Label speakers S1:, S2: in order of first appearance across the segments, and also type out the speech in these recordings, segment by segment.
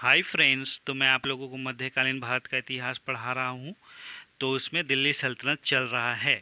S1: Hi friends, तो मैं आप लोगों को मध्यकालीन भारत का इतिहास पढ़ा रहा हूँ। तो उसमें दिल्ली सल्तनत चल रहा है।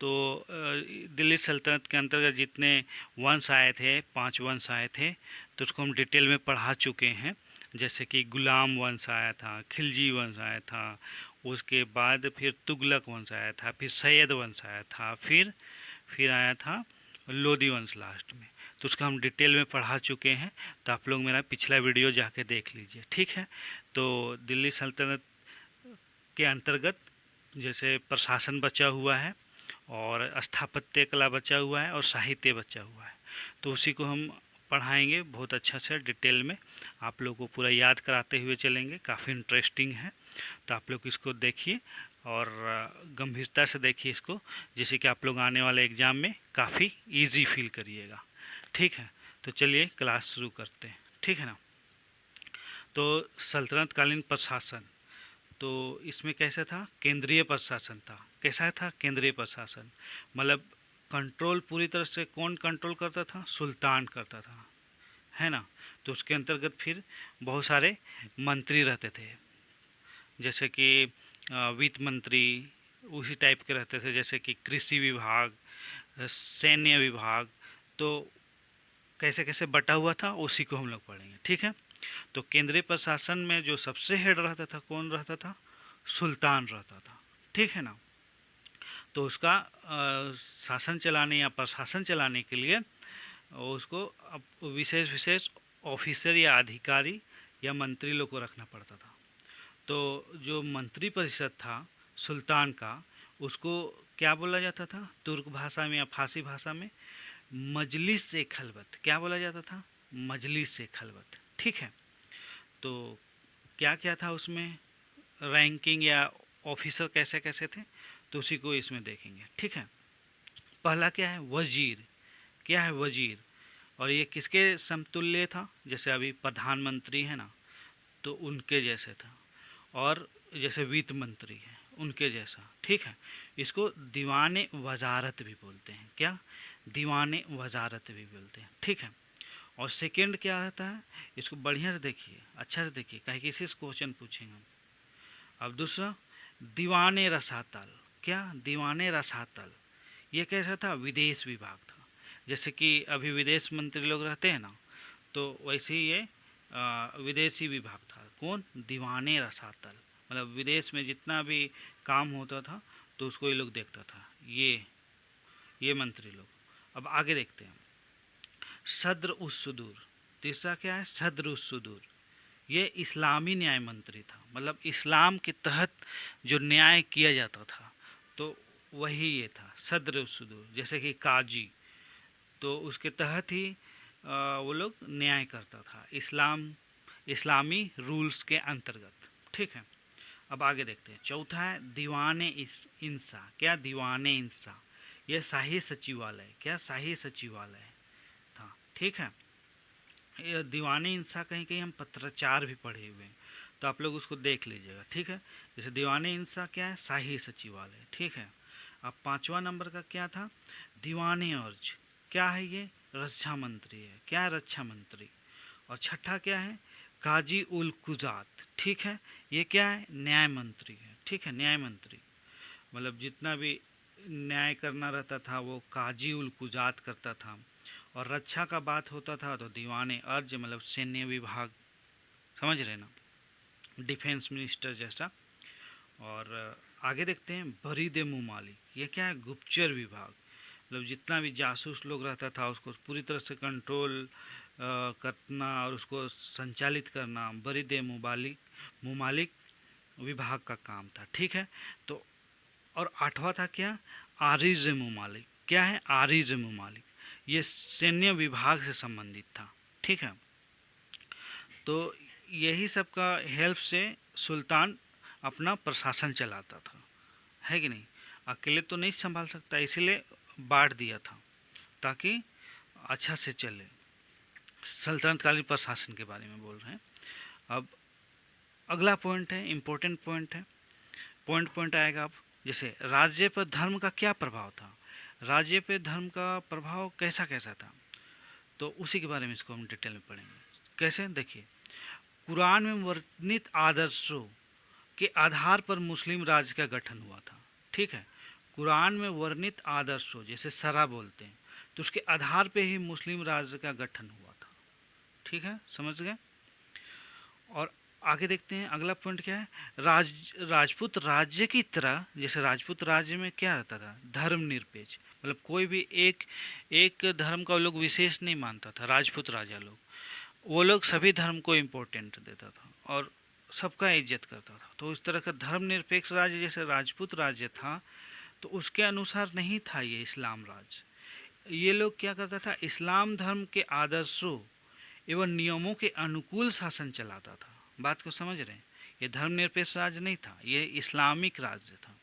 S1: तो दिल्ली सल्तनत के अंतर्गत जितने वंश आए थे, 5 वंश आए थे, तो उसको हम डिटेल में पढ़ा चुके हैं। जैसे कि गुलाम वंश आया था, खिलजी वंश आया था, उसके बाद फिर तुगलक वंश आया था, फिर सैयद वंश आया था, फिर आया था लोधी वंश लास्ट में। तो उसका हम डिटेल में पढ़ा चुके हैं। तो आप लोग मेरा पिछला वीडियो जाके देख लीजिए, ठीक है। तो दिल्ली सल्तनत के अंतर्गत जैसे प्रशासन बचा हुआ है, और स्थापत्य कला बचा हुआ है, और साहित्य बचा हुआ है। तो उसी को हम पढ़ाएंगे बहुत अच्छा से डिटेल में। आप लोगों को पूरा याद कराते हुए चलेंगे, काफ़ी इंटरेस्टिंग है। तो आप लोग इसको देखिए और गंभीरता से देखिए इसको, जिससे कि आप लोग आने वाले एग्ज़ाम में काफ़ी इजी फील करिएगा, ठीक है। तो चलिए क्लास शुरू करते हैं, ठीक है ना। तो सल्तनत कालीन प्रशासन, तो इसमें कैसा था, केंद्रीय प्रशासन था। कैसा था, केंद्रीय प्रशासन। मतलब कंट्रोल पूरी तरह से कौन कंट्रोल करता था, सुल्तान करता था, है ना। तो उसके अंतर्गत फिर बहुत सारे मंत्री रहते थे। जैसे कि वित्त मंत्री उसी टाइप के रहते थे, जैसे कि कृषि विभाग, सैन्य विभाग। तो कैसे कैसे बटा हुआ था उसी को हम लोग पढ़ेंगे, ठीक है। तो केंद्रीय प्रशासन में जो सबसे हेड रहता था, कौन रहता था, सुल्तान रहता था, ठीक है ना। तो उसका शासन चलाने या प्रशासन चलाने के लिए उसको विशेष विशेष ऑफिसर या अधिकारी या मंत्री लोग को रखना पड़ता था। तो जो मंत्री परिषद था सुल्तान का, उसको क्या बोला जाता था, तुर्क भाषा में या फारसी भाषा में मजलिस ए खलवत, क्या बोला जाता था, मजलिस ए खलवत, ठीक है। तो क्या क्या था उसमें, रैंकिंग या ऑफिसर कैसे कैसे थे, तो उसी को इसमें देखेंगे, ठीक है। पहला क्या है, वजीर। क्या है वजीर, और ये किसके समतुल्य था, जैसे अभी प्रधानमंत्री है ना, तो उनके जैसे था। और जैसे वित्त मंत्री है उनके जैसा, ठीक है। इसको दीवाने वजारत भी बोलते हैं, क्या, दीवाने वजारत भी बोलते हैं, ठीक है। और सेकंड क्या रहता है, इसको बढ़िया से देखिए, अच्छा से देखिए, कहीं किसी से क्वेश्चन पूछेंगे। अब दूसरा, दीवाने रसातल। क्या, दीवाने रसातल, ये कैसा था, विदेश विभाग था। जैसे कि अभी विदेश मंत्री लोग रहते हैं ना, तो वैसे ही ये विदेशी विभाग था। कौन, दीवाने रसातल। मतलब विदेश में जितना भी काम होता था तो उसको ये लोग देखता था, ये मंत्री लोग। अब आगे देखते हैं, सद्र उस सुदूर। तीसरा क्या है, सद्र उस सुदूर, ये इस्लामी न्याय मंत्री था। मतलब इस्लाम के तहत जो न्याय किया जाता था, तो वही ये था, सद्र उस सुदूर। जैसे कि काजी, तो उसके तहत ही वो लोग न्याय करता था, इस्लामी रूल्स के अंतर्गत, ठीक है। अब आगे देखते हैं, चौथा है दीवाने इंसा। क्या, दीवाने इंसा, यह शाही सचिवालय, क्या, शाही सचिवालय था, ठीक है। ये दीवाने इंसा कहीं कहीं हम पत्राचार भी पढ़े हुए हैं, तो आप लोग उसको देख लीजिएगा, ठीक है। जैसे दीवाने इंसा क्या है, शाही सचिवालय, ठीक है। अब पांचवा नंबर का क्या था, दीवाने अर्ज। क्या है ये, रक्षा मंत्री है, क्या है, रक्षा मंत्री। और छठा क्या है, काजी उल कुजात, ठीक है। ये क्या है, न्याय मंत्री है, ठीक है, न्याय मंत्री। मतलब जितना भी न्याय करना रहता था वो काजी उल कुजात करता था। और रक्षा का बात होता था तो दीवाने अर्ज, मतलब सैन्य विभाग, समझ रहे ना, डिफेंस मिनिस्टर जैसा। और आगे देखते हैं, बरीद मुमालिक। ये क्या है, गुप्तचर विभाग। मतलब जितना भी जासूस लोग रहता था उसको पूरी तरह से कंट्रोल करना और उसको संचालित करना, बरीद मुमालिक मुमालिक विभाग का काम था, ठीक है। तो और आठवां था क्या, आरिज मुमालिक। क्या है, आरिज मुमालिक, ये सैन्य विभाग से संबंधित था, ठीक है। तो यही सब का हेल्प से सुल्तान अपना प्रशासन चलाता था, है कि नहीं। अकेले तो नहीं संभाल सकता, इसीलिए बांट दिया था ताकि अच्छा से चले। सल्तनत कालीन प्रशासन के बारे में बोल रहे हैं। अब अगला पॉइंट है, इम्पोर्टेंट पॉइंट है, पॉइंट पॉइंट आएगा। अब जैसे राज्य पर धर्म का क्या प्रभाव था, राज्य पे धर्म का प्रभाव कैसा कैसा था, तो उसी के बारे में इसको हम डिटेल में पढ़ेंगे। कैसे, देखिए, कुरान में वर्णित आदर्शों के आधार पर मुस्लिम राज्य का गठन हुआ था। ठीक है, कुरान में वर्णित आदर्शों जैसे शरा बोलते हैं, तो उसके आधार पे ही मुस्लिम राज्य का गठन हुआ था। ठीक है, समझ गए। और आगे देखते हैं अगला पॉइंट क्या है। राजपूत राज्य की तरह, जैसे राजपूत राज्य में क्या रहता था, धर्मनिरपेक्ष, मतलब कोई भी एक एक धर्म का वो लोग विशेष नहीं मानता था। राजपूत राजा लोग, वो लोग सभी धर्म को इम्पोर्टेंट देता था और सबका इज्जत करता था। तो इस तरह का धर्मनिरपेक्ष राज्य जैसे राजपूत राज्य था, तो उसके अनुसार नहीं था ये इस्लाम राज्य। ये लोग क्या करता था, इस्लाम धर्म के आदर्शों एवं नियमों के अनुकूल शासन चलाता था। बात को समझ रहे हैं, ये धर्मनिरपेक्ष राज्य नहीं था, ये इस्लामिक राज्य था,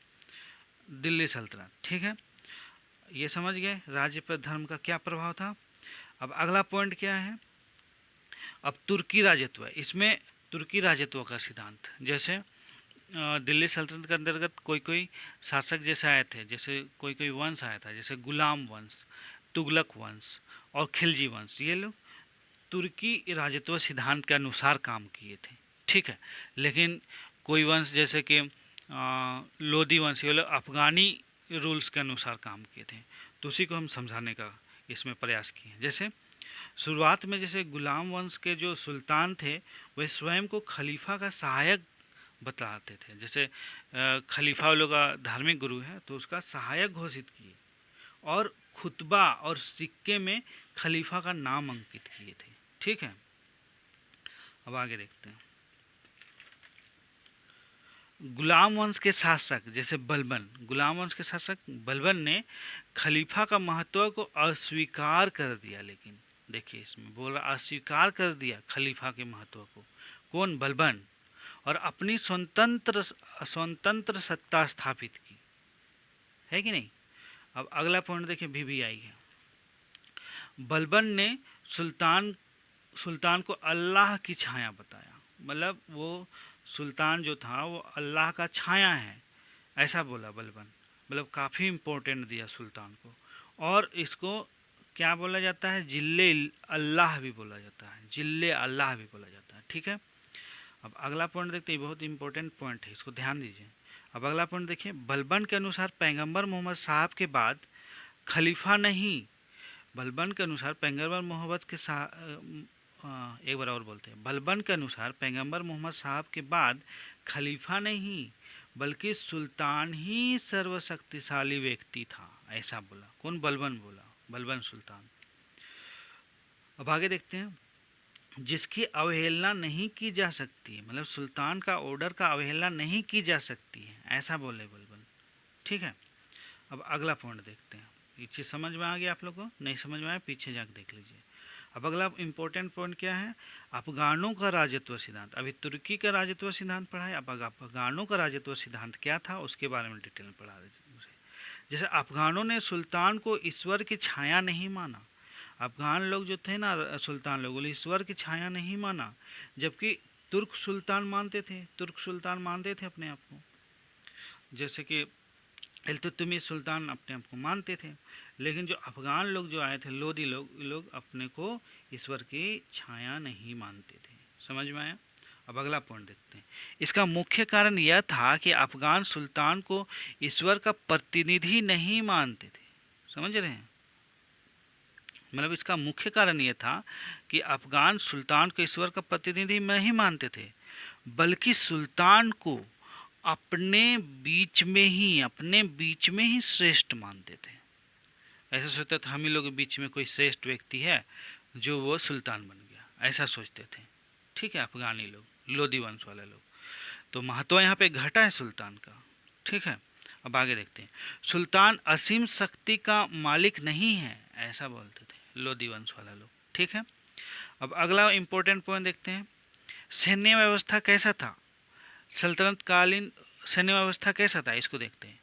S1: दिल्ली सल्तनत। ठीक है, ये समझ गए राज्य पर धर्म का क्या प्रभाव था। अब अगला पॉइंट क्या है, अब तुर्की राजत्व। इसमें तुर्की राजत्व का सिद्धांत, जैसे दिल्ली सल्तनत के अंतर्गत कोई कोई शासक जैसे आए थे, जैसे कोई कोई वंश आया था, जैसे गुलाम वंश, तुगलक वंश और खिलजी वंश। ये लोग तुर्की राजत्व सिद्धांत के अनुसार काम किए थे। ठीक है, लेकिन कोई वंश जैसे कि लोदी वंश, ये लोग अफगानी रूल्स के अनुसार काम किए थे। तो उसी को हम समझाने का इसमें प्रयास किए। जैसे शुरुआत में जैसे गुलाम वंश के जो सुल्तान थे, वे स्वयं को खलीफा का सहायक बतलाते थे। जैसे खलीफा लोग का धार्मिक गुरु है, तो उसका सहायक घोषित किए और खुतबा और सिक्के में खलीफा का नाम अंकित किए थे। ठीक है, अब आगे देखते हैं। गुलाम वंश के शासक जैसे बलबन, गुलाम वंश के शासक बलबन ने खलीफा का महत्व को अस्वीकार कर दिया। लेकिन देखिए इसमें बोल रहा अस्वीकार कर दिया खलीफा के महत्व को, कौन, बलबन, और अपनी स्वतंत्र सत्ता स्थापित की, है कि नहीं। अब अगला पॉइंट देखिए, वीवीआई है। बलबन ने सुल्तान को अल्लाह की छाया बताया, मतलब वो सुल्तान जो था वो अल्लाह का छाया है, ऐसा बोला बलबन। मतलब काफ़ी इम्पोर्टेंट दिया सुल्तान को। और इसको क्या बोला जाता है, जिल्ले अल्लाह भी बोला जाता है, जिल्ले अल्लाह भी बोला जाता है। ठीक है, अब अगला पॉइंट देखते हैं, बहुत इंपॉर्टेंट पॉइंट है, इसको ध्यान दीजिए। अब अगला पॉइंट देखिए, बलबन के अनुसार पैगंबर मोहम्मद साहब के बाद खलीफा नहीं, बलबन के अनुसार पैगंबर मोहम्मद के एक बार और बोलते हैं, बलबन के अनुसार पैगंबर मोहम्मद साहब के बाद खलीफा नहीं बल्कि सुल्तान ही सर्वशक्तिशाली व्यक्ति था, ऐसा बोला। कौन, बलबन बोला, बलबन सुल्तान। अब आगे देखते हैं, जिसकी अवहेलना नहीं की जा सकती, मतलब सुल्तान का ऑर्डर का अवहेलना नहीं की जा सकती है, ऐसा बोले बलबन। ठीक है, अब अगला पॉइंट देखते हैं। ये चीज़ समझ में आ गया आप लोग को, नहीं समझ में आया पीछे जाकर देख लीजिए। अब अगला इम्पोर्टेंट पॉइंट क्या है, अफगानों का राजत्व सिद्धांत। अभी तुर्की का राजत्व सिद्धांत पढ़ा है, अब अफगानों का राजत्व सिद्धांत क्या था उसके बारे में डिटेल में पढ़ा दीजिए। जैसे अफगानों ने सुल्तान को ईश्वर की छाया नहीं माना, अफगान लोग जो थे ना सुल्तान लोग, ईश्वर की छाया नहीं माना, जबकि तुर्क सुल्तान मानते थे, तुर्क सुल्तान मानते थे अपने आप को, जैसे कि इल्तुतमिश सुल्तान अपने आप को मानते थे। लेकिन जो अफगान लोग जो आए थे, लोदी लोग अपने को ईश्वर की छाया नहीं मानते थे। समझ में आया। अब अगला पॉइंट देखते हैं। इसका मुख्य कारण यह था कि अफगान सुल्तान को ईश्वर का प्रतिनिधि नहीं मानते थे। समझ रहे हैं, मतलब इसका मुख्य कारण यह था कि अफगान सुल्तान को ईश्वर का प्रतिनिधि नहीं मानते थे, बल्कि सुल्तान को अपने बीच में ही श्रेष्ठ मानते थे। ऐसा सोचते थे हम ही लोग के बीच में कोई श्रेष्ठ व्यक्ति है जो वो सुल्तान बन गया, ऐसा सोचते थे। ठीक है, अफगानी लोग, लोदी वंश वाले लोग। तो महत्व यहाँ पे घटा है सुल्तान का। ठीक है, अब आगे देखते हैं। सुल्तान असीम शक्ति का मालिक नहीं है, ऐसा बोलते थे लोदी वंश वाला लोग। ठीक है, अब अगला इंपॉर्टेंट पॉइंट देखते हैं। सैन्य व्यवस्था कैसा था, सल्तनत कालीन सैन्य व्यवस्था कैसा था, इसको देखते हैं,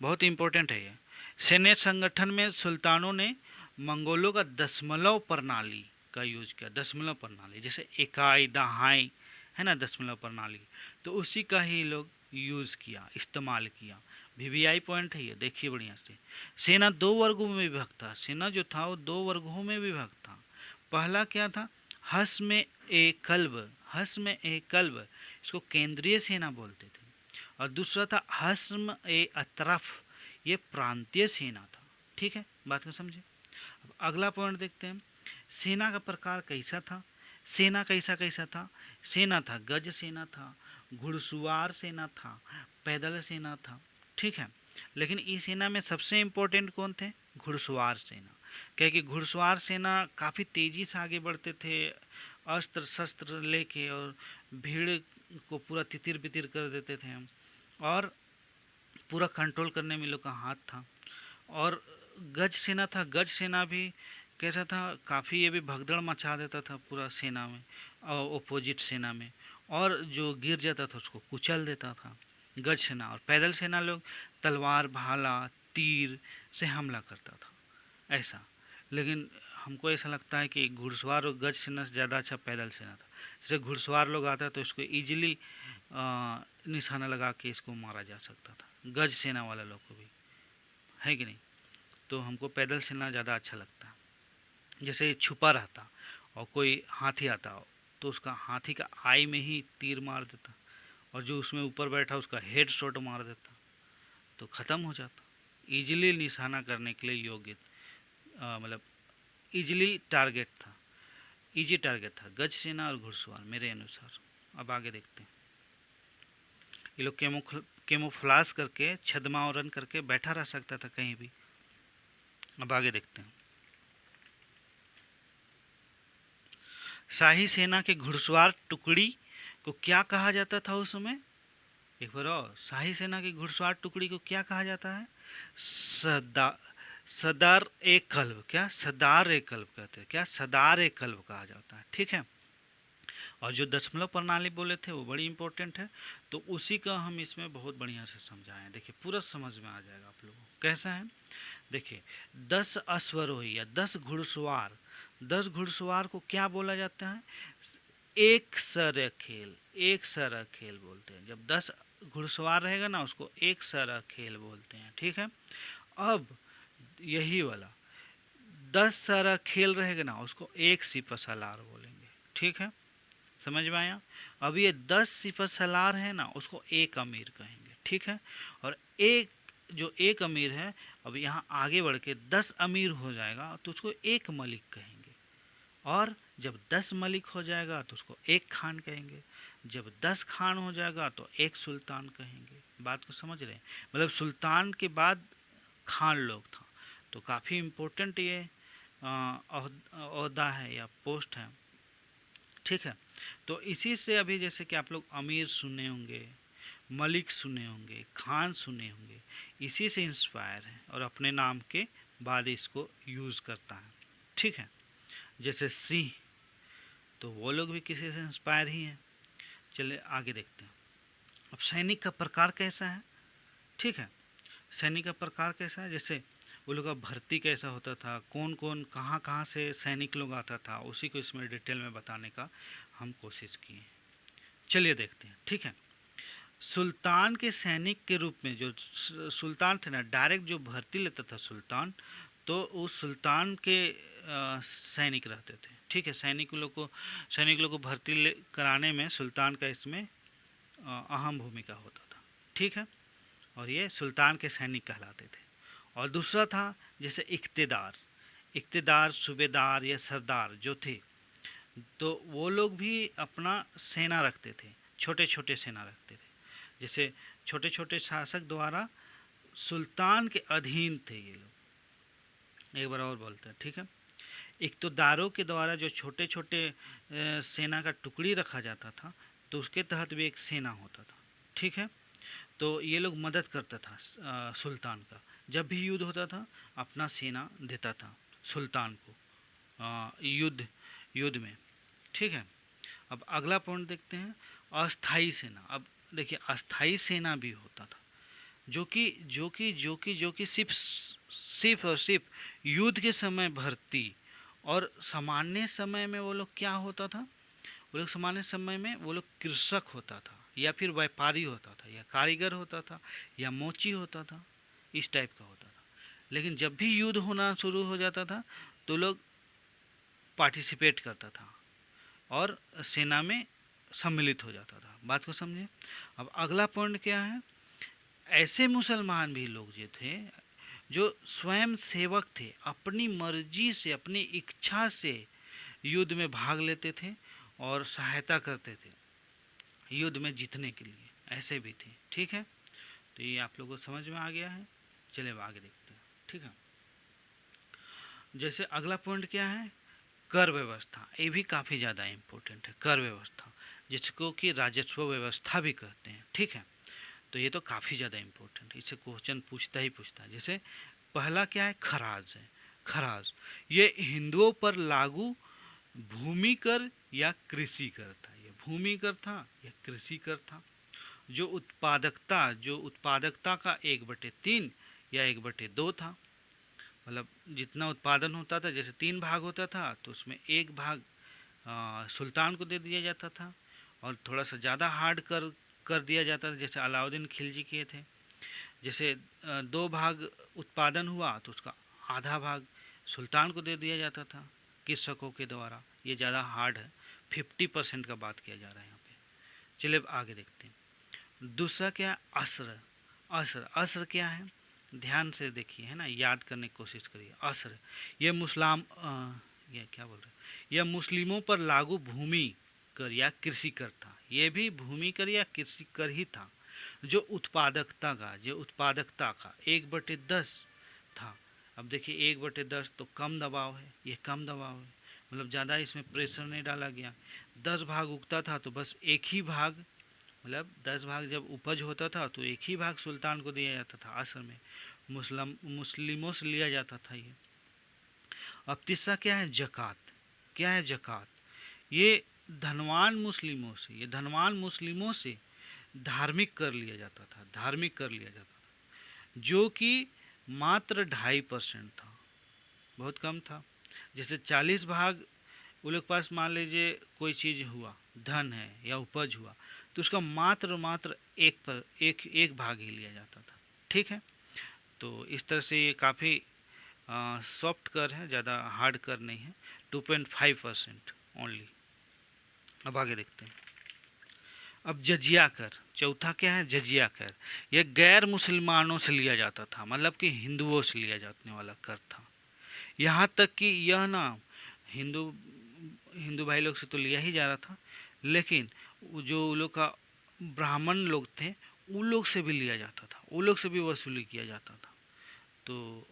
S1: बहुत इंपॉर्टेंट है ये। सैन्य संगठन में सुल्तानों ने मंगोलों का दशमलव प्रणाली का यूज किया। दशमलव प्रणाली जैसे इकाई दहाई है ना, दशमलव प्रणाली, तो उसी का ही लोग यूज़ किया, इस्तेमाल किया। वीवीआई पॉइंट है ये, देखिए बढ़िया से। सेना दो वर्गों में विभक्त था, सेना जो था वो दो वर्गों में विभक्त था। पहला क्या था, हस में ए कल्ब, हस्म ए कल्ब, इसको केंद्रीय सेना बोलते थे। और दूसरा था हस्म ए अतरफ, ये प्रांतीय सेना था। ठीक है, बात को समझे। अब अगला पॉइंट देखते हैं, सेना का प्रकार कैसा था। सेना कैसा कैसा था, सेना था गज सेना था, घुड़सवार सेना था, पैदल सेना था। ठीक है, लेकिन इस सेना में सबसे इम्पोर्टेंट कौन थे, घुड़सवार सेना। क्योंकि घुड़सवार सेना काफ़ी तेज़ी से आगे बढ़ते थे, अस्त्र शस्त्र लेके, और भीड़ को पूरा तितिर बितिर कर देते थे हम, और पूरा कंट्रोल करने में लोग का हाथ था। और गज सेना था, गज सेना भी कैसा था, काफ़ी ये भी भगदड़ मचा देता था पूरा सेना में, ओपोजिट सेना में, और जो गिर जाता था उसको कुचल देता था गज सेना। और पैदल सेना लोग तलवार भाला तीर से हमला करता था ऐसा। लेकिन हमको ऐसा लगता है कि घुड़सवार और गज सेना से ज़्यादा अच्छा पैदल सेना था। जैसे घुड़सवार लोग आता तो इसको ईजिली निशाना लगा के इसको मारा जा सकता था, गज सेना वाला लोग को भी, है कि नहीं। तो हमको पैदल सेना ज़्यादा अच्छा लगता है। जैसे छुपा रहता और कोई हाथी आता हो तो उसका हाथी का आई में ही तीर मार देता, और जो उसमें ऊपर बैठा उसका हेड शॉट मार देता, तो ख़त्म हो जाता। ईजिली निशाना करने के लिए योग्य, मतलब ईजिली टारगेट था, इजी टारगेट था गज सेना और घुड़सवार मेरे अनुसार। अब आगे देखते हैं, ये लोग कैमोफ्लाज करके छद्मावरण करके बैठा रह सकता था कहीं भी। अब आगे देखते हैं, शाही सेना के घुड़सवार टुकड़ी को क्या कहा जाता था उस समय, एक बार और, शाही सेना की घुड़सवार टुकड़ी को क्या कहा जाता है, सदार ए कल्ब, क्या सदार ए कल्ब कहते हैं, क्या सदार ए कल्ब कहा जाता है। ठीक है, और जो दशमलव प्रणाली बोले थे वो बड़ी इंपॉर्टेंट है, तो उसी का हम इसमें बहुत बढ़िया से समझाएं। देखिए पूरा समझ में आ जाएगा आप लोगों को कैसा है। देखिए 10 अश्वरोही या 10 घुड़सवार, 10 घुड़सवार को क्या बोला जाता है, एक सर खेल, एक सर खेल बोलते हैं। जब 10 घुड़सवार रहेगा ना उसको एक सर खेल बोलते हैं। ठीक है, अब यही वाला 10 सारा खेल रहेगा ना उसको एक सिपह सलार बोलेंगे। ठीक है, समझ में आया। अब ये 10 सिपह सलार है ना उसको एक अमीर कहेंगे। ठीक है, और एक जो एक अमीर है, अब यहाँ आगे बढ़ के 10 अमीर हो जाएगा तो उसको एक मलिक कहेंगे, और जब 10 मलिक हो जाएगा तो उसको एक खान कहेंगे, जब 10 खान हो जाएगा तो एक सुल्तान कहेंगे। बात को समझ रहे हैं, मतलब सुल्तान के बाद खान लोग था, तो काफ़ी इम्पोर्टेंट ये ओहदा है या पोस्ट है। ठीक है, तो इसी से अभी जैसे कि आप लोग अमीर सुने होंगे, मलिक सुने होंगे, खान सुने होंगे, इसी से इंस्पायर है और अपने नाम के बाद इसको यूज़ करता है। ठीक है, जैसे सिंह, तो वो लोग भी किसी से इंस्पायर ही हैं। चलिए आगे देखते हैं। अब सैनिक का प्रकार कैसा है। ठीक है, सैनिक का प्रकार कैसा है, जैसे वो लोग का भर्ती कैसा होता था, कौन कौन कहाँ कहाँ से सैनिक लोग आता था, उसी को इसमें डिटेल में बताने का हम कोशिश किए। चलिए देखते हैं। ठीक है, सुल्तान के सैनिक के रूप में जो सुल्तान थे ना, डायरेक्ट जो भर्ती लेता था सुल्तान, तो उस सुल्तान के सैनिक रहते थे। ठीक है, सैनिक लोग को भर्ती कराने में सुल्तान का इसमें अहम भूमिका होता था। ठीक है, और ये सुल्तान के सैनिक कहलाते थे। और दूसरा था जैसे इख्तेदार, इख्तेदार सूबेदार या सरदार जो थे, तो वो लोग भी अपना सेना रखते थे, छोटे छोटे सेना रखते थे। जैसे छोटे छोटे शासक द्वारा सुल्तान के अधीन थे ये लोग। एक बार और बोलते हैं। ठीक है, इख्तेदारों के द्वारा जो छोटे छोटे सेना का टुकड़ी रखा जाता था, तो उसके तहत भी एक सेना होता था। ठीक है, तो ये लोग मदद करता था सुल्तान का, जब भी युद्ध होता था अपना सेना देता था सुल्तान को युद्ध में। ठीक है, अब अगला पॉइंट देखते हैं, अस्थाई सेना। अब देखिए अस्थाई सेना भी होता था, जो कि सिर्फ और सिर्फ युद्ध के समय भर्ती, और सामान्य समय में वो लोग क्या होता था, वो लोग सामान्य समय में वो लोग कृषक होता था, या फिर व्यापारी होता था, या कारीगर होता था, या मोची होता था, इस टाइप का होता था। लेकिन जब भी युद्ध होना शुरू हो जाता था तो लोग पार्टिसिपेट करता था और सेना में सम्मिलित हो जाता था। बात को समझे। अब अगला पॉइंट क्या है, ऐसे मुसलमान भी लोग जो थे, जो स्वयं सेवक थे, अपनी मर्जी से, अपनी इच्छा से युद्ध में भाग लेते थे और सहायता करते थे युद्ध में जीतने के लिए, ऐसे भी थे। ठीक है, तो ये आप लोगों को समझ में आ गया है। चलिए अब आगे देखते हैं। ठीक है, जैसे अगला पॉइंट क्या है, कर व्यवस्था। ये भी काफ़ी ज़्यादा इम्पोर्टेंट है, कर व्यवस्था, जिसको कि राजस्व व्यवस्था भी कहते हैं। ठीक है, तो ये तो काफ़ी ज़्यादा इम्पोर्टेंट है, इससे क्वेश्चन पूछता ही पूछता है। जैसे पहला क्या है, खराज है। खराज ये हिंदुओं पर लागू भूमि कर या कृषि कर था। ये भूमि कर था या कृषि कर था। जो उत्पादकता का 1/3 या 1/2 था। मतलब जितना उत्पादन होता था, जैसे 3 भाग होता था, तो उसमें 1 भाग सुल्तान को दे दिया जाता था, और थोड़ा सा ज़्यादा हार्ड कर कर दिया जाता था, जैसे अलाउद्दीन खिलजी किए थे। जैसे 2 भाग उत्पादन हुआ तो उसका आधा भाग सुल्तान को दे दिया जाता था कृषकों के द्वारा। ये ज़्यादा हार्ड है, 50% का बात किया जा रहा है यहाँ पे। चलिए अब आगे देखते हैं। दूसरा क्या है, असर। असर असर क्या है, ध्यान से देखिए, है ना, याद करने की कोशिश करिए। असर ये ये क्या बोल रहे हैं, यह मुस्लिमों पर लागू भूमि कर या कृषि कर था। ये भी भूमि कर या कृषि कर ही था। जो उत्पादकता का 1/10 था। अब देखिए 1/10 तो कम दबाव है, ये कम दबाव है, मतलब ज़्यादा इसमें प्रेशर नहीं डाला गया। 10 भाग उगता था तो बस एक ही भाग, मतलब 10 भाग जब उपज होता था तो एक ही भाग सुल्तान को दिया जाता था। असर में मुस्लिमों से लिया जाता था ये। अब तीसरा क्या है, जक़ात। क्या है जक़ात, ये धनवान मुस्लिमों से धार्मिक कर लिया जाता था, धार्मिक कर लिया जाता था, जो कि मात्र 2.5% था, बहुत कम था। जैसे 40 भाग वो लोग पास मान लीजिए कोई चीज़ हुआ, धन है या उपज हुआ, तो उसका मात्र एक भाग ही लिया जाता था। ठीक है, तो इस तरह से ये काफ़ी सॉफ्ट कर है, ज़्यादा हार्ड कर नहीं है, 2.5% ओनली। अब आगे देखते हैं। अब जजिया कर, चौथा क्या है, जजिया कर। यह गैर मुसलमानों से लिया जाता था, मतलब कि हिंदुओं से लिया जाने वाला कर था। यहाँ तक कि यह ना हिंदू हिंदू भाई लोग से तो लिया ही जा रहा था, लेकिन जो उन लोग का ब्राह्मण लोग थे, उन लोग से भी लिया जाता था, उन लोग से भी वसूली किया जाता था। तो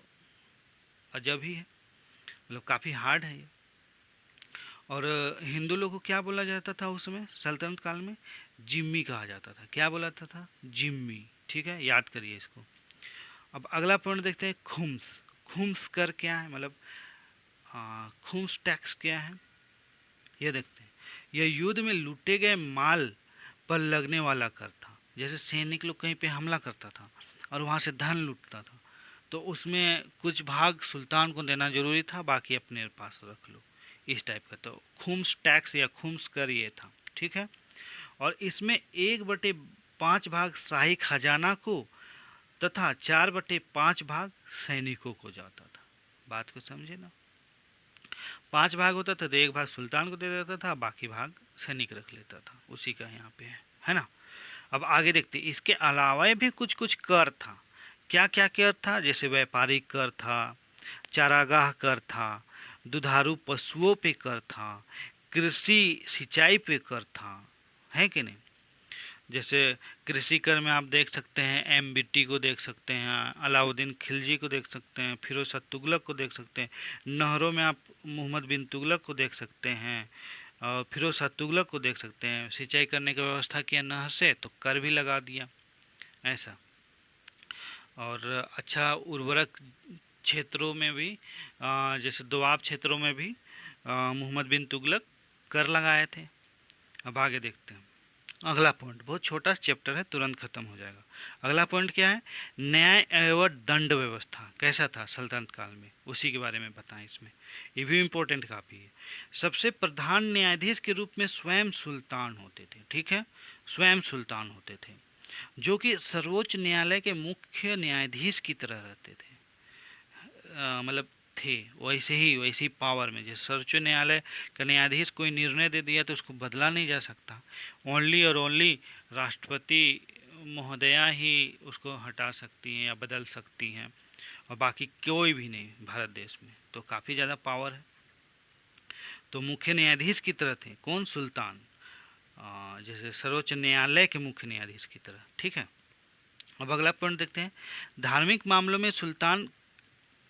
S1: अजब ही है, मतलब काफ़ी हार्ड है ये। और हिंदू लोग को क्या बोला जाता था उस समय सल्तनत काल में, जिम्मी कहा जाता था। क्या बोला जाता था, जिम्मी। ठीक है, याद करिए इसको। अब अगला पॉइंट देखते हैं, खुम्स। खुम्स कर क्या है, मतलब खुम्स टैक्स क्या है, ये देखते हैं। यह युद्ध में लूटे गए माल पर लगने वाला कर था। जैसे सैनिक लोग कहीं पे हमला करता था और वहाँ से धन लूटता था, तो उसमें कुछ भाग सुल्तान को देना जरूरी था, बाकी अपने पास रख लो, इस टाइप का। तो खुम्स टैक्स या खुम्स कर ये था। ठीक है, और इसमें 1/5 भाग शाही खजाना को तथा 4/5 भाग सैनिकों को जाता था। बात को समझे ना, 5 भाग होता था तो 1 भाग सुल्तान को दे देता था, बाकी भाग सैनिक रख लेता था। उसी का यहाँ पे है ना। अब आगे देखते, इसके अलावा भी कुछ कुछ कर था। क्या क्या कर था, जैसे व्यापारिक कर था, चारागाह कर था, दुधारू पशुओं पे कर था, कृषि सिंचाई पे कर था, है कि नहीं। जैसे कृषि कर में आप देख सकते हैं एमबीटी को देख सकते हैं, अलाउद्दीन खिलजी को देख सकते हैं, फिरोज शाह तुगलक को देख सकते हैं। नहरों में आप मोहम्मद बिन तुगलक को देख सकते हैं, और फिरोज शाह तुगलक को देख सकते हैं। सिंचाई करने की व्यवस्था किया नहर से, तो कर भी लगा दिया ऐसा। और अच्छा उर्वरक क्षेत्रों में भी जैसे दोआब क्षेत्रों में भी मोहम्मद बिन तुगलक कर लगाए थे। अब आगे देखते हैं अगला पॉइंट, बहुत छोटा चैप्टर है, तुरंत खत्म हो जाएगा। अगला पॉइंट क्या है, न्याय एवं दंड व्यवस्था कैसा था सल्तनत काल में, उसी के बारे में बताएं इसमें। ये भी इम्पोर्टेंट काफ़ी है। सबसे प्रधान न्यायाधीश के रूप में स्वयं सुल्तान होते थे। ठीक है, स्वयं सुल्तान होते थे, जो कि सर्वोच्च न्यायालय के मुख्य न्यायाधीश की तरह रहते थे। मतलब थे वैसे ही वैसी पावर में। जैसे सर्वोच्च न्यायालय का न्यायाधीश कोई निर्णय दे दिया तो उसको बदला नहीं जा सकता, ओनली और ओनली राष्ट्रपति महोदया ही उसको हटा सकती हैं या बदल सकती हैं, और बाकी कोई भी नहीं भारत देश में। तो काफ़ी ज़्यादा पावर है। तो मुख्य न्यायाधीश की तरह थे कौन? सुल्तान, जैसे सर्वोच्च न्यायालय के मुख्य न्यायाधीश की तरह। ठीक है, अब अगला पॉइंट देखते हैं। धार्मिक मामलों में सुल्तान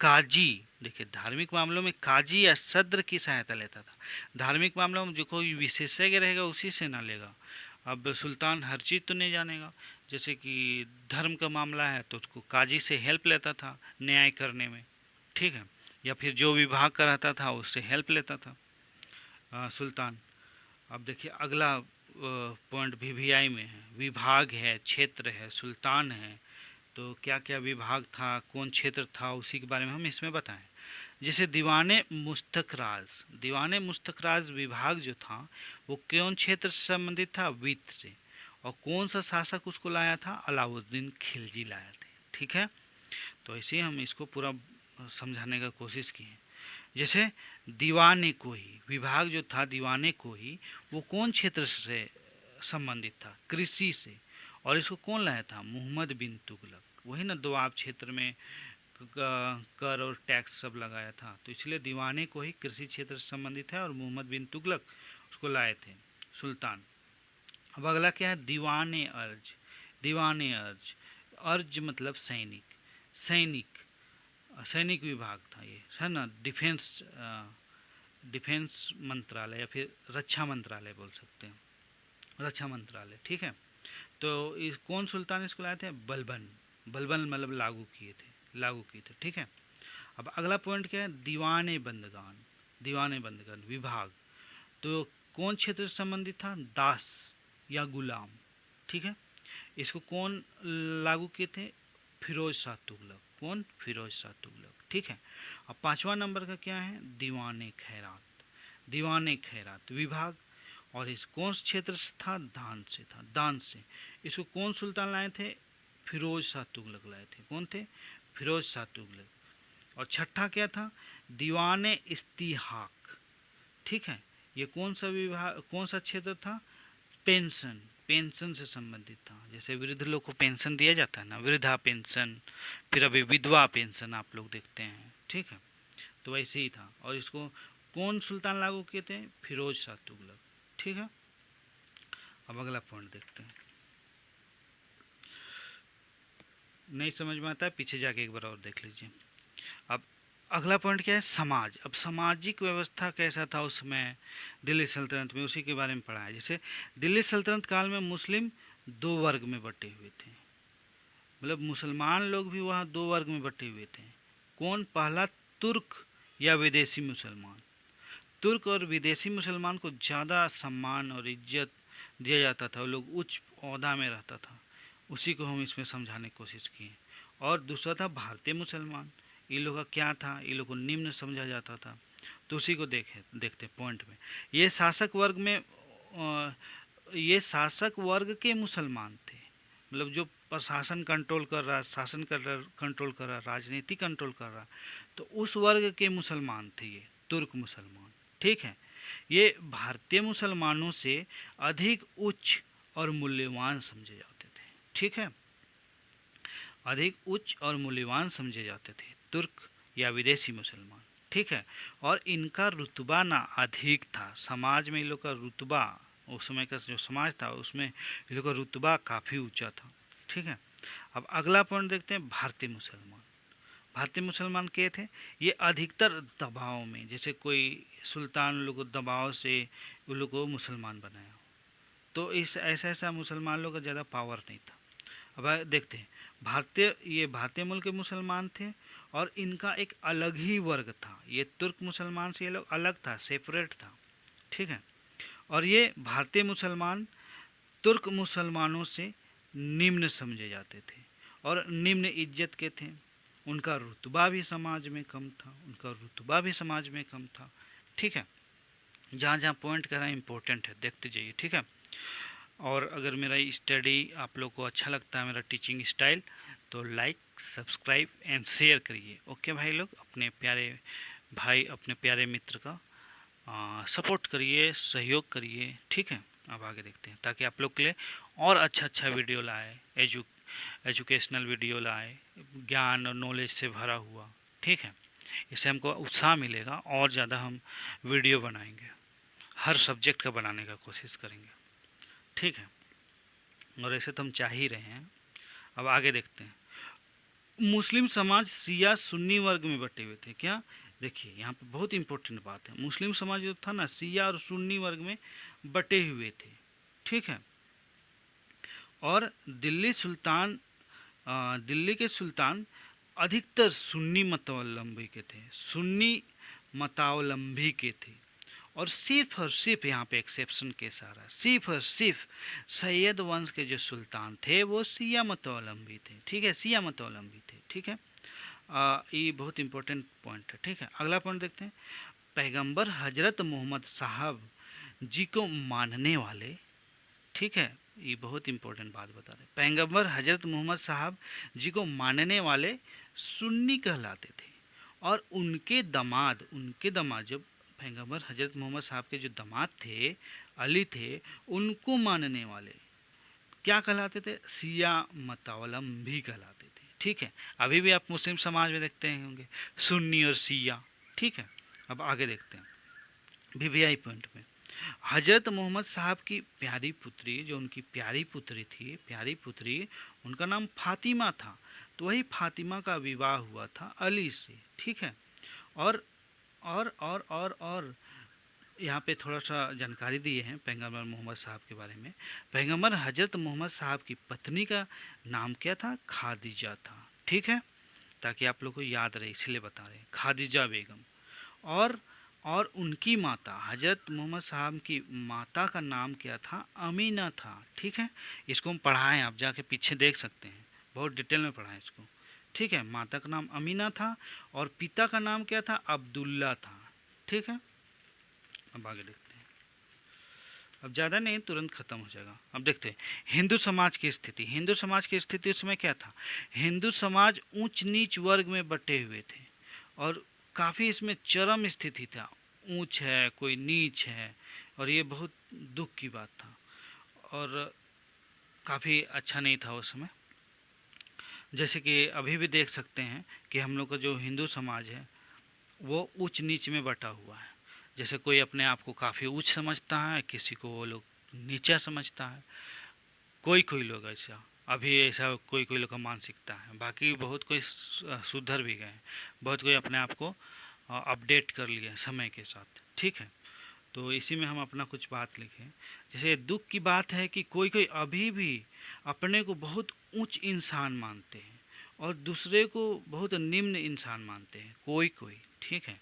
S1: काजी, देखिए धार्मिक मामलों में काजी या सद्र की सहायता लेता था। धार्मिक मामलों में जो कोई विशेषज्ञ रहेगा उसी से ना लेगा। अब सुल्तान हर चीज़ तो नहीं जानेगा, जैसे कि धर्म का मामला है तो उसको काजी से हेल्प लेता था न्याय करने में। ठीक है, या फिर जो विभाग का रहता था उससे हेल्प लेता था सुल्तान। अब देखिए अगला पॉइंट वीवीआई में है। विभाग है, क्षेत्र है, सुल्तान है, तो क्या क्या विभाग था, कौन क्षेत्र था, उसी के बारे में हम इसमें बताएं। जैसे दीवाने मुस्तखराज, दीवाने मुस्तखराज विभाग जो था वो कौन क्षेत्र से संबंधित था? वित्त से। और कौन सा शासक उसको लाया था? अलाउद्दीन खिलजी लाया थे। ठीक है, तो ऐसे ही हम इसको पूरा समझाने का कोशिश किए। जैसे दीवाने को ही विभाग जो था, दीवाने को ही वो कौन क्षेत्र से संबंधित था? कृषि से। और इसको कौन लाया था? मोहम्मद बिन तुगलक। वही ना दोआब क्षेत्र में कर और टैक्स सब लगाया था, तो इसलिए दीवाने को ही कृषि क्षेत्र से संबंधित है और मोहम्मद बिन तुगलक उसको लाए थे सुल्तान। अब अगला क्या है? दीवाने अर्ज। दीवाने अर्ज, अर्ज मतलब सैनिक, सैनिक सैनिक विभाग था ये, है ना। डिफेंस डिफेंस मंत्रालय या फिर रक्षा मंत्रालय बोल सकते हैं, रक्षा मंत्रालय। ठीक है, तो इस कौन सुल्तान इसको लाए थे? बलबन। बलबन मतलब लागू किए थे, लागू किए थे। ठीक है, अब अगला पॉइंट क्या है? दीवाने बंदगान। दीवाने बंदगान विभाग, तो कौन क्षेत्र से संबंधित था? दास या गुलाम। ठीक है, इसको कौन लागू किए थे? फिरोज शाह तुगलक। कौन? फिरोज शाह तुगलक। ठीक है, अब पांचवा नंबर का क्या है? दीवाने खैरात। दीवाने खैरात विभाग, और इस कौन क्षेत्र से था? दान से था, दान से। इसको कौन सुल्तान लाए थे? फिरोज शाह तुगलक लाए थे। कौन थे? फिरोज शाह तुगलक। और छठा क्या था? दीवाने इस्तिहाक। ठीक है, ये कौन सा विभाग, कौन सा क्षेत्र था? पेंशन, पेंशन से संबंधित था। जैसे वृद्ध लोग को पेंशन दिया जाता है ना, वृद्धा पेंशन, फिर अभी विधवा पेंशन आप लोग देखते हैं। ठीक है, तो वैसे ही था। और इसको कौन सुल्तान लागू किए थे? फिरोज शाह तुगलक। ठीक है, अब अगला पॉइंट देखते हैं। नहीं समझ में आता है पीछे जाके एक बार और देख लीजिए। अब अगला पॉइंट क्या है? समाज। अब सामाजिक व्यवस्था कैसा था उस समय दिल्ली सल्तनत में, उसी के बारे में पढ़ा है। जैसे दिल्ली सल्तनत काल में मुस्लिम दो वर्ग में बटे हुए थे, मतलब मुसलमान लोग भी वहाँ दो वर्ग में बटे हुए थे। कौन? पहला तुर्क या विदेशी मुसलमान। तुर्क और विदेशी मुसलमान को ज़्यादा सम्मान और इज्जत दिया जाता था, वो लोग उच्च ओहदा में रहता था, उसी को हम इसमें समझाने की कोशिश किए। और दूसरा था भारतीय मुसलमान, ये लोग का क्या था? ये लोग को निम्न समझा जाता था, तो उसी को देखते पॉइंट में। ये शासक वर्ग में ये शासक वर्ग के मुसलमान थे, मतलब जो प्रशासन कंट्रोल कर रहा, शासन कंट्रोल कर रहा, राजनीति कंट्रोल कर रहा, तो उस वर्ग के मुसलमान थे ये तुर्क मुसलमान। ठीक है, ये भारतीय मुसलमानों से अधिक उच्च और मूल्यवान समझे जाते थे। ठीक है, अधिक उच्च और मूल्यवान समझे जाते थे तुर्क या विदेशी मुसलमान। ठीक है, और इनका रुतबा ना अधिक था समाज में, इन लोग का रुतबा, उस समय का जो समाज था उसमें इन लोग का रुतबा काफ़ी ऊंचा था। ठीक है, अब अगला पॉइंट देखते हैं। भारतीय मुसलमान। भारतीय मुसलमान क्या थे? ये अधिकतर दबाव में, जैसे कोई सुल्तान लोग को दबाव से उन लोग को मुसलमान बनाया, तो इस ऐसा ऐसा मुसलमान लोग का ज़्यादा पावर नहीं था। अब देखते हैं ये भारतीय मूल के मुसलमान थे, और इनका एक अलग ही वर्ग था। ये तुर्क मुसलमान से ये लोग अलग था, सेपरेट था। ठीक है, और ये भारतीय मुसलमान तुर्क मुसलमानों से निम्न समझे जाते थे और निम्न इज्जत के थे। उनका रुतबा भी समाज में कम था, उनका रुतबा भी समाज में कम था। ठीक है, जहाँ जहाँ पॉइंट करना इम्पोर्टेंट है देखते जाइए। ठीक है, और अगर मेरा स्टडी आप लोग को अच्छा लगता है, मेरा टीचिंग स्टाइल, तो लाइक, सब्सक्राइब एंड शेयर करिए। ओके भाई लोग, अपने प्यारे भाई, अपने प्यारे मित्र का सपोर्ट करिए, सहयोग करिए, ठीक है। अब आगे देखते हैं, ताकि आप लोग के लिए और अच्छा अच्छा वीडियो लाए, एजुकेशनल वीडियो लाए, ज्ञान और नॉलेज से भरा हुआ, ठीक है। इससे हमको उत्साह मिलेगा और ज़्यादा हम वीडियो बनाएंगे, हर सब्जेक्ट का बनाने का कोशिश करेंगे, ठीक है। और ऐसे तो हम चाह ही रहे हैं। अब आगे देखते हैं, मुस्लिम समाज शिया सुन्नी वर्ग में बटे हुए थे। क्या, देखिए यहाँ पे बहुत इंपॉर्टेंट बात है, मुस्लिम समाज जो था ना, शिया और सुन्नी वर्ग में बटे हुए थे, ठीक है। और दिल्ली के सुल्तान अधिकतर सुन्नी मतावलंबी के थे, सुन्नी मतावलंबी के थे। और सिर्फ यहाँ पे एक्सेप्शन केस आ रहा है, सिर्फ और सिर्फ सैयद वंश के जो सुल्तान थे वो शिया मतावलंबी थे, ठीक है, शिया मतावलंबी थे, ठीक है। ये बहुत इंपॉर्टेंट पॉइंट है, ठीक है। अगला पॉइंट देखते हैं, पैगंबर हजरत मोहम्मद साहब जी को मानने वाले, ठीक है, ये बहुत इंपॉर्टेंट बात बता रहे, पैगंबर हजरत मोहम्मद साहब जी को मानने वाले सुन्नी कहलाते थे। और उनके दामाद जब पैगंबर हजरत मोहम्मद साहब के जो दामाद थे, अली थे, उनको मानने वाले क्या कहलाते थे, शिया मतावलंबी कहलाते थे, ठीक है। अभी भी आप मुस्लिम समाज में देखते हैं होंगे सुन्नी और शिया, ठीक है। अब आगे देखते हैं, वीवीआई पॉइंट में, हजरत मोहम्मद साहब की प्यारी पुत्री, जो उनकी प्यारी पुत्री थी, प्यारी पुत्री, उनका नाम फातिमा था। तो वही फातिमा का विवाह हुआ था अली से, ठीक है। और और यहाँ पे थोड़ा सा जानकारी दिए हैं पैगंबर मोहम्मद साहब के बारे में। पैगंबर हजरत मोहम्मद साहब की पत्नी का नाम क्या था, खादिजा था, ठीक है, ताकि आप लोग को याद रहे इसलिए बता रहे हैं, खादिजा बेगम। और और उनकी माता, हजरत मोहम्मद साहब की माता का नाम क्या था, अमीना था, ठीक है। इसको हम पढ़ाएं, आप जाके पीछे देख सकते हैं, बहुत डिटेल में पढ़ाएं इसको, ठीक है। माता का नाम अमीना था और पिता का नाम क्या था, अब्दुल्ला था, ठीक है। अब आगे देखते हैं, अब ज़्यादा नहीं, तुरंत ख़त्म हो जाएगा। अब देखते हैं हिंदू समाज की स्थिति। हिंदू समाज की स्थिति उस समय क्या था, हिंदू समाज ऊंच नीच वर्ग में बटे हुए थे और काफ़ी इसमें चरम स्थिति था, ऊंच है कोई नीच है, और ये बहुत दुख की बात था और काफ़ी अच्छा नहीं था उस समय। जैसे कि अभी भी देख सकते हैं कि हम लोग का जो हिंदू समाज है वो ऊंच नीच में बटा हुआ है। जैसे कोई अपने आप को काफ़ी ऊंच समझता है, किसी को वो लोग नीचा समझता है, कोई कोई लोग ऐसा, अभी ऐसा कोई कोई लोग का मानसिकता है। बाकी बहुत कोई सुधर भी गए, बहुत कोई अपने आप को अपडेट कर लिया समय के साथ, ठीक है। तो इसी में हम अपना कुछ बात लिखें। जैसे दुख की बात है कि कोई कोई अभी भी अपने को बहुत ऊंच इंसान मानते हैं और दूसरे को बहुत निम्न इंसान मानते हैं, कोई कोई, ठीक है,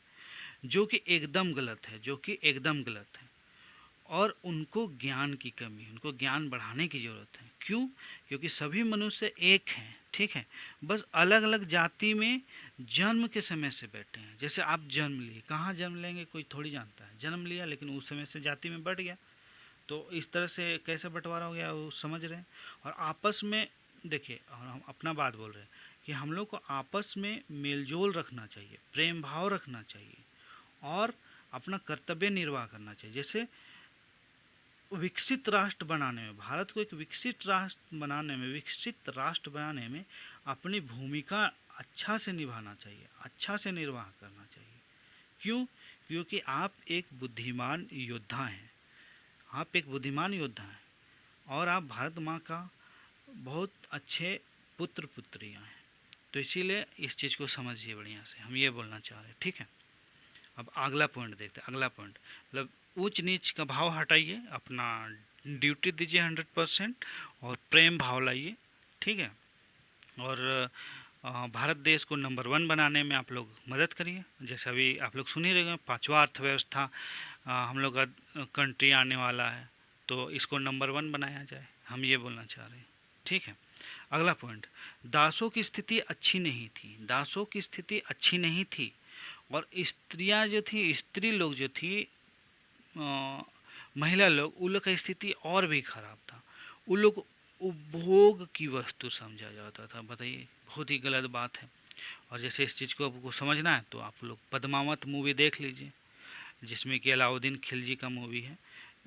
S1: जो कि एकदम गलत है, जो कि एकदम गलत है। और उनको ज्ञान की कमी है, उनको ज्ञान बढ़ाने की ज़रूरत है। क्यों, क्योंकि सभी मनुष्य एक हैं, ठीक है, बस अलग अलग जाति में जन्म के समय से बैठे हैं। जैसे आप जन्म लिए, कहाँ जन्म लेंगे कोई थोड़ी जानता है, जन्म लिया लेकिन उस समय से जाति में बढ़ गया, तो इस तरह से कैसे बंटवारा हो गया वो समझ रहे हैं। और आपस में देखिए, और हम अपना बात बोल रहे हैं कि हम लोग को आपस में मेलजोल रखना चाहिए, प्रेम भाव रखना चाहिए और अपना कर्तव्य निर्वाह करना चाहिए। जैसे विकसित राष्ट्र बनाने में, भारत को एक विकसित राष्ट्र बनाने में अपनी भूमिका अच्छा से निभाना चाहिए, अच्छा से निर्वाह करना चाहिए। क्यों, क्योंकि आप एक बुद्धिमान योद्धा हैं, आप एक बुद्धिमान योद्धा हैं और आप भारत माँ का बहुत अच्छे पुत्र पुत्रियाँ हैं। तो इसीलिए इस चीज़ को समझिए बढ़िया से, हम ये बोलना चाह रहे हैं, ठीक है। अब अगला पॉइंट देखते हैं, अगला पॉइंट मतलब ऊंच नीच का भाव हटाइए, अपना ड्यूटी दीजिए 100% और प्रेम भाव लाइए, ठीक है। और भारत देश को नंबर 1 बनाने में आप लोग मदद करिए। जैसे अभी आप लोग सुन ही रहे हैं, 5वां अर्थव्यवस्था हम लोग का कंट्री आने वाला है, तो इसको नंबर 1 बनाया जाए, हम ये बोलना चाह रहे हैं, ठीक है। अगला पॉइंट, दासों की स्थिति अच्छी नहीं थी, दासों की स्थिति अच्छी नहीं थी और स्त्रियां जो थी, स्त्री लोग जो थी, महिला लोग, उन लोग का स्थिति और भी खराब था। उन लोग उपभोग की वस्तु समझा जाता था। बताइए बहुत ही गलत बात है। और जैसे इस चीज़ को आपको समझना है तो आप लोग पद्मावत मूवी देख लीजिए, जिसमें कि अलाउद्दीन खिलजी का मूवी है।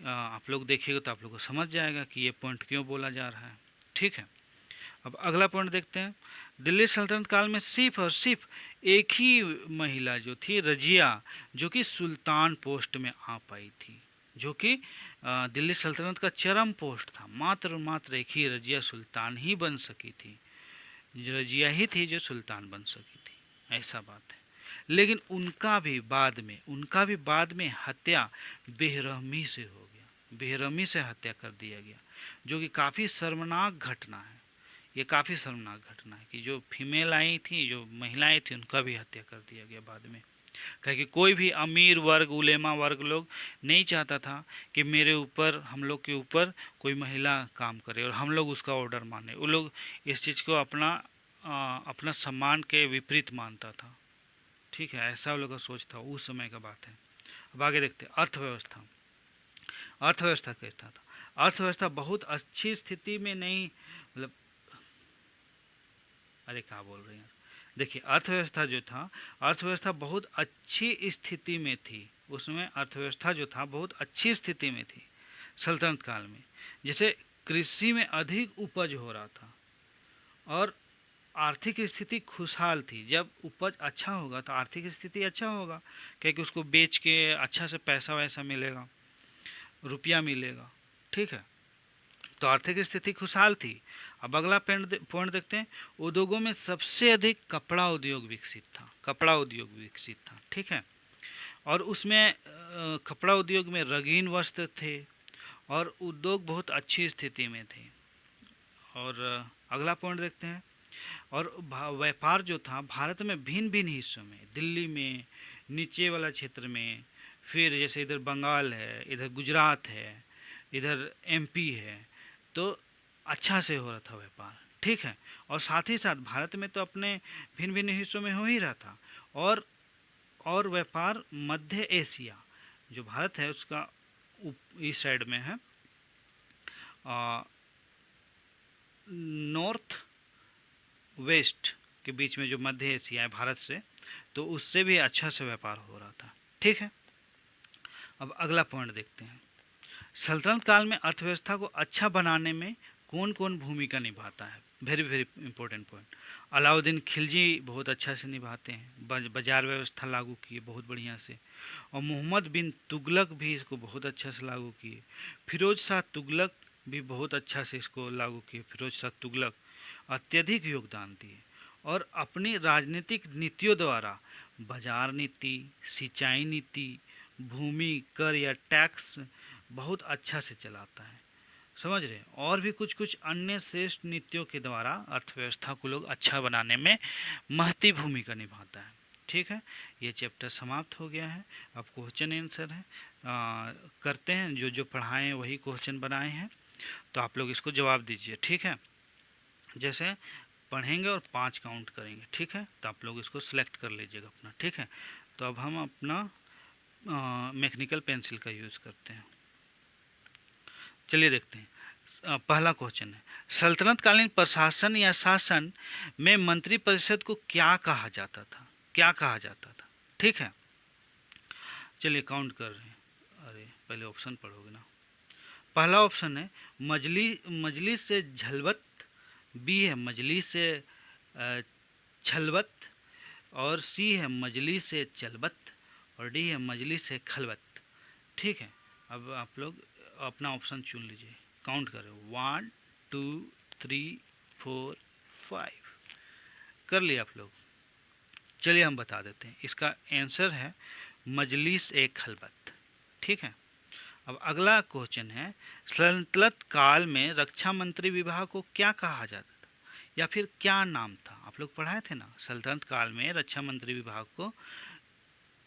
S1: आप लोग देखिएगा तो आप लोग को समझ जाएगा कि ये पॉइंट क्यों बोला जा रहा है। ठीक है, अब अगला पॉइंट देखते हैं। दिल्ली सल्तनत काल में सिर्फ और सिर्फ एक ही महिला जो थी, रजिया, जो कि सुल्तान पोस्ट में आ पाई थी, जो कि दिल्ली सल्तनत का चरम पोस्ट था। मात्र और मात्र एक ही रजिया सुल्तान ही बन सकी थी, रजिया ही थी जो सुल्तान बन सकी थी, ऐसा बात है। लेकिन उनका भी बाद में हत्या बेरहमी से हो गया, बेरहमी से हत्या कर दिया गया, जो कि काफ़ी शर्मनाक घटना है। ये काफ़ी शर्मनाक घटना है कि जो फीमेल आई थी, जो महिलाएं थी, उनका भी हत्या कर दिया गया बाद में। क्योंकि कोई भी अमीर वर्ग, उलेमा वर्ग लोग नहीं चाहता था कि मेरे ऊपर, हम लोग के ऊपर कोई महिला काम करे और हम लोग उसका ऑर्डर माने। वो लोग इस चीज़ को अपना सम्मान के विपरीत मानता था। ठीक है, ऐसा वो लोग का सोच था, उस समय का बात है। अब आगे देखते हैं अर्थव्यवस्था। अर्थव्यवस्था कैसा था? अर्थव्यवस्था बहुत अच्छी स्थिति में नहीं, मतलब अरे क्या बोल रहे हैं, देखिए अर्थव्यवस्था जो था, अर्थव्यवस्था बहुत अच्छी स्थिति में थी। उसमें अर्थव्यवस्था जो था बहुत अच्छी स्थिति में थी सल्तनत काल में। जैसे कृषि में अधिक उपज हो रहा था और आर्थिक स्थिति खुशहाल थी। जब उपज अच्छा होगा तो आर्थिक स्थिति अच्छा होगा, क्योंकि उसको बेच के अच्छा से पैसा वैसा मिलेगा, रुपया मिलेगा। ठीक है, तो आर्थिक स्थिति खुशहाल थी। अब अगला पॉइंट देखते हैं। उद्योगों में सबसे अधिक कपड़ा उद्योग विकसित था, कपड़ा उद्योग विकसित था। ठीक है, और उसमें कपड़ा उद्योग में रंगीन वस्त्र थे और उद्योग बहुत अच्छी स्थिति में थे। और अगला पॉइंट देखते हैं। और व्यापार जो था भारत में भिन्न भिन्न हिस्सों में, दिल्ली में, नीचे वाला क्षेत्र में, फिर जैसे इधर बंगाल है, इधर गुजरात है, इधर एमपी है, तो अच्छा से हो रहा था व्यापार। ठीक है, और साथ ही साथ भारत में तो अपने भिन्न भिन्न हिस्सों में हो ही रहा था। और व्यापार मध्य एशिया, जो भारत है उसका इस साइड में है, नॉर्थ वेस्ट के बीच में जो मध्य एशिया है भारत से, तो उससे भी अच्छा से व्यापार हो रहा था। ठीक है, अब अगला पॉइंट देखते हैं। सल्तनत काल में अर्थव्यवस्था को अच्छा बनाने में कौन कौन भूमिका निभाता है? Very very important point. Alauddin Khilji बहुत अच्छा से निभाते हैं, बाजार व्यवस्था लागू किए बहुत बढ़िया से। और मोहम्मद बिन तुगलक भी इसको बहुत अच्छा से लागू किए। फिरोज शाह तुगलक भी बहुत अच्छा से इसको लागू किए। फिरोज शाह तुगलक अत्यधिक योगदान दिए और अपनी राजनीतिक नीतियों द्वारा बाजार नीति, सिंचाई नीति, भूमि कर या टैक्स बहुत अच्छा से चलाता है। समझ रहे हैं? और भी कुछ कुछ अन्य श्रेष्ठ नीतियों के द्वारा अर्थव्यवस्था को लोग अच्छा बनाने में महती भूमिका निभाता है। ठीक है, ये चैप्टर समाप्त हो गया है। अब क्वेश्चन आंसर है, करते हैं। जो जो पढ़ाए हैं वही क्वेश्चन बनाए हैं, तो आप लोग इसको जवाब दीजिए। ठीक है, जैसे पढ़ेंगे और 5 काउंट करेंगे। ठीक है, तो आप लोग इसको सिलेक्ट कर लीजिएगा अपना। ठीक है, तो अब हम अपना मैकेनिकल पेंसिल का यूज़ करते हैं। चलिए देखते हैं। पहला क्वेश्चन है, सल्तनत कालीन प्रशासन या शासन में मंत्रिपरिषद को क्या कहा जाता था? क्या कहा जाता था? ठीक है, चलिए काउंट कर रहे हैं। अरे पहले ऑप्शन पढ़ोगे ना। पहला ऑप्शन है मजलिस से झलवत, बी है मजलिस से छलवत, और सी है मजलिस से चलबत, और डी है मजलिस से खलबत। ठीक है, अब आप लोग अपना ऑप्शन चुन लीजिए। काउंट करें, 1 2 3 4 5 कर लिया आप लोग। चलिए हम बता देते हैं, इसका आंसर है मजलिस ए खलबत। ठीक है, अब अगला क्वेश्चन है, सल्तनत काल में रक्षा मंत्री विभाग को क्या कहा जाता था या फिर क्या नाम था? आप लोग पढ़ाए थे ना, सल्तनत काल में रक्षा मंत्री विभाग को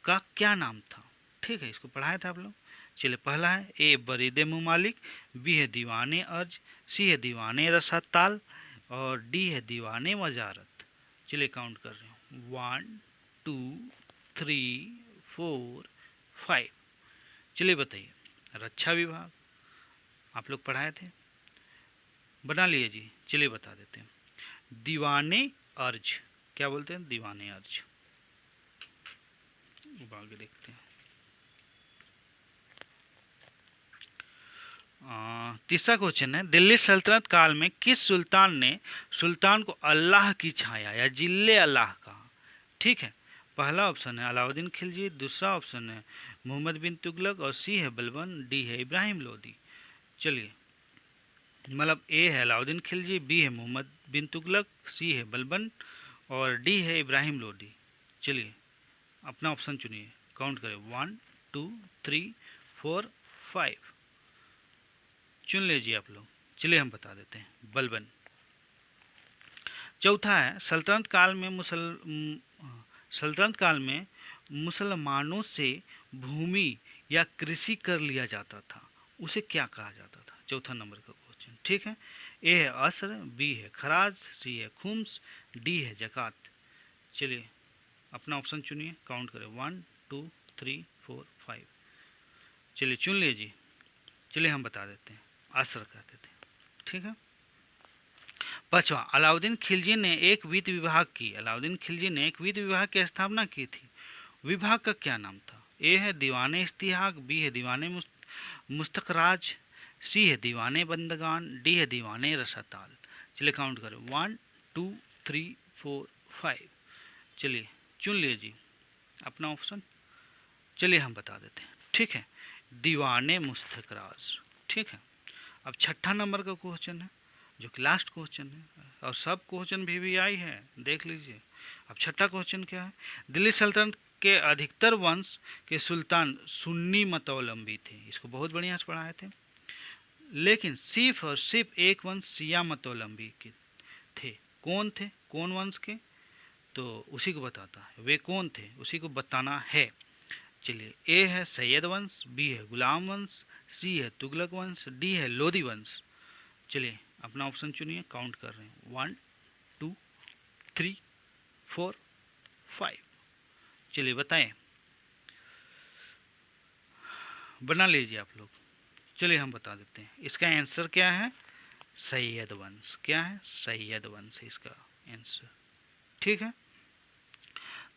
S1: का क्या नाम था? ठीक है, इसको पढ़ाए थे आप लोग। चलिए, पहला है ए बरीदे मुमालिक, बी है दीवाने अर्ज, सी है दीवाने रसाताल, और डी है दीवाने वजारत। चलिए काउंट कर रहे हूँ, 1 2 3 4 5। चलिए बताइए, रक्षा विभाग आप लोग पढ़ाए थे, बना लिए जी। चलिए बता देते हैं, दीवाने अर्ज, क्या बोलते हैं, दीवाने अर्ज। अब आगे देखते हैं। तीसरा क्वेश्चन है, दिल्ली सल्तनत काल में किस सुल्तान ने सुल्तान को अल्लाह की छाया या जिल्ले अल्लाह कहा? ठीक है, पहला ऑप्शन है अलाउद्दीन खिलजी, दूसरा ऑप्शन है मोहम्मद बिन तुगलक, और सी है बलबन, डी है इब्राहिम लोदी। चलिए, मतलब ए है अलाउद्दीन खिलजी, बी है मोहम्मद बिन तुगलक, सी है बलबन और डी है इब्राहिम लोदी। चलिए, अपना ऑप्शन चुनिए, काउंट करें, 1 2 3 4 5। चुन लीजिए आप लोग। चलिए हम बता देते हैं, बलबन। चौथा है, सल्तनत काल में मुसलमानों से भूमि या कृषि कर लिया जाता था, उसे क्या कहा जाता था? चौथा नंबर का क्वेश्चन। ठीक है, ए है असर, बी है खराज, सी है खुम्स, डी है जकात। चलिए, अपना ऑप्शन चुनिए, काउंट करें, 1 2 3 4 5। चलिए चुन लीजिए। चलिए हम बता देते हैं, असर कहते थे। ठीक है। पांचवा, अलाउद्दीन खिलजी ने एक वित्त विभाग की स्थापना की थी। विभाग का क्या नाम था? ए है दीवाने इस्तिहाक, बी है दीवाने मुस्तकराज, सी है दीवाने बंदगान, डी है दीवाने रसाताल। चलिए काउंट करें, 1 2 3 4 5। चलिए चुन लीजिए अपना ऑप्शन। चलिए हम बता देते हैं। ठीक है, दीवाने मुस्तकराज। ठीक है। अब छठा नंबर का क्वेश्चन है, जो कि लास्ट क्वेश्चन है, और सब क्वेश्चन भी आई है, देख लीजिए। अब छठा क्वेश्चन क्या है? दिल्ली सल्तनत के अधिकतर वंश के सुल्तान सुन्नी मतवलंबी थे, इसको बहुत बढ़िया से पढ़ाए थे। लेकिन सिर्फ एक वंश शिया मतवलंबी के थे। कौन थे? कौन वंश के? तो उसी को बताता है, वे कौन थे उसी को बताना है। चलिए, ए है सैयद वंश, बी है गुलाम वंश, सी है तुगलक वंश, डी है लोधी वंश। चलिए अपना ऑप्शन चुनिए, काउंट कर रहे हैं, 1 2 3 4 5। चलिए बताएं, बना लीजिए आप लोग। चलिए हम बता देते हैं, इसका आंसर क्या है? सैयद वंश। क्या है? सैयद वंश इसका आंसर। ठीक है,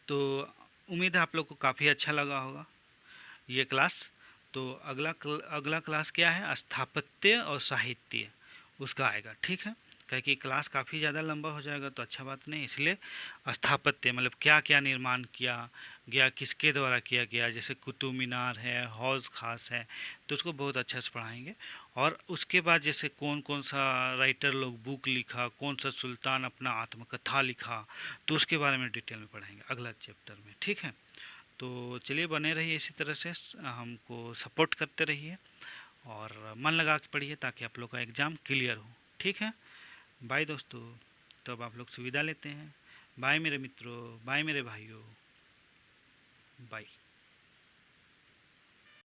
S1: तो उम्मीद है आप लोग को काफ़ी अच्छा लगा होगा ये क्लास। तो अगला क्लास क्या है? स्थापत्य और साहित्य, उसका आएगा। ठीक है, क्योंकि क्लास काफ़ी ज़्यादा लंबा हो जाएगा तो अच्छा बात नहीं, इसलिए स्थापत्य मतलब क्या क्या निर्माण किया गया, किसके द्वारा किया गया, जैसे कुतुब मीनार है, हौज खास है, तो उसको बहुत अच्छा से पढ़ाएंगे। और उसके बाद जैसे कौन कौन सा राइटर लोग बुक लिखा, कौन सा सुल्तान अपना आत्मकथा लिखा, तो उसके बारे में डिटेल में पढ़ाएंगे अगला चैप्टर में। ठीक है, तो चलिए बने रहिए इसी तरह से, हमको सपोर्ट करते रहिए और मन लगा के पढ़िए ताकि आप लोग का एग्ज़ाम क्लियर हो। ठीक है, बाय दोस्तों। तो अब आप लोग से विदा लेते हैं। बाय मेरे मित्रों, बाय मेरे भाइयों, बाय।